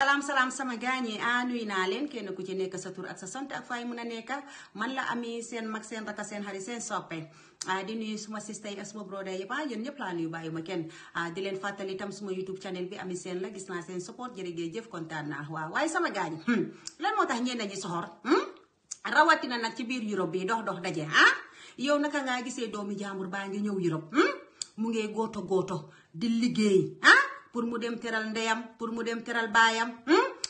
Salam sama gaañi nuyu naa leen kenn ku ci nekk sa tur ak sa sant ak fay mun a nekk man la Ami seen mag seen raka seen xarit seen soppe di nuyu suma sista yi ak suma broda yëpp yéen ñëpp laa nuyu bàyyi ma kenn di leen fàttali itam suma YouTube channel bi Ami seen la gis naa seen support jërëjëf kontaan naa waaw waaye sama gaañi lan moo tax ñenn ñi soxor rawatina nag ci biir Europe bi dox daje yow naka ngaa gisee doomi jàmbur baa ngi ñëw Europe mu ngee gooto di liggéey pour mu dem teral ndeyam pour mu dem teral baayam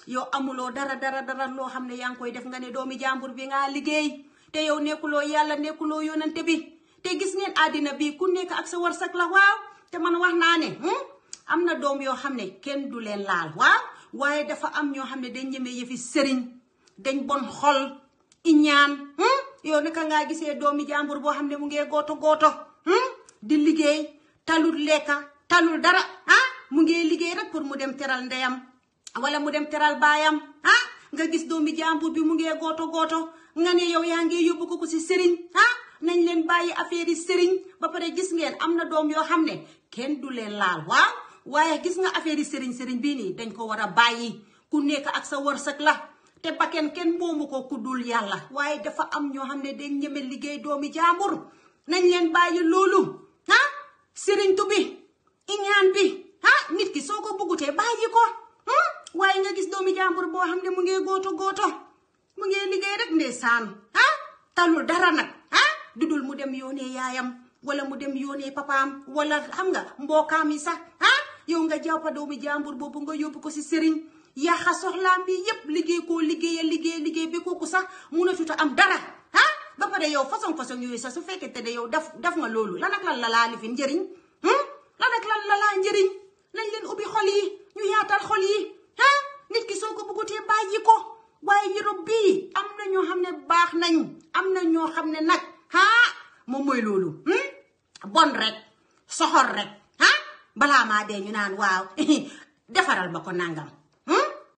yow amuloo dara loo xam ne yaa ngi koy def nga ne doomi jàmbur bi nga liggéey te yow nekkuloo yàlla nekkuloo yonante bi te gis ngeen àddina bi ku nekk ak sa warsak la waaw te man wax naa ne am na doom yoo xam ne kenn du leen laal waaw waaye dafa am ñoo xam ne dañ ñeme yëfi sëriñ dañ bon xol iñaan yow naka ngaa gisee doomi jàmbur boo xam ne mu ngee gooto di liggéey talul lekka talul dara mu ngi liggéey rek pour mu dem teral ndeyam wala mu dem teral baayam nga gis doomi jàmbur bi mu ngi gooto nga ne yow yaa ngi yóbbu ko si sëriñ nañ leen bàyyi affaire yi sëriñ ba pare gis ngeen am na doom yoo xam ne kenn du leen laal waaw waaye gis nga affaire yi sëriñ bii nii dañ ko war a bàyyi ku nekk ak sa wërsëg la te bakken kenn moomu ko ku dul yàlla waaye dafa am ñoo xam ne dañ ñeme liggéey doomi jàmbur nañ leen bàyyi loolu sëriñ tu bi iñaan bi nit ki soo ko bëggutee bàyyi ko waaye nga gis doomi jàmbur boo xam ne mu ngi gooto mu ngi liggéey rek ndeysaan talul dara nag dudul mu dem yoonee yaayam wala mu dem yoonee papaam wala xam nga mbookaam yi sax yow nga jàppa doomi jàmbur boobu nga yóbbu ko si sëriñ yaxa soxlaam bi yépp liggéey bi kooku sax munatuta am dara ba pare yow façon yooyu sax su fekkee te de yow daf nga loolu lan ak lan la laa lifin njëriñ lan ak lan la laa njëriñ nañ leen ubbi xol yi ñu yaatal xol yi nit ki soo ko bëggutee bàyyi ko waaye Europe bii am na ñoo xam ne baax nañ am na ñoo xam ne nag moom mooy loolu bon rek soxor rek balaa maa dee ñu naan waaw defaral ma ko nangam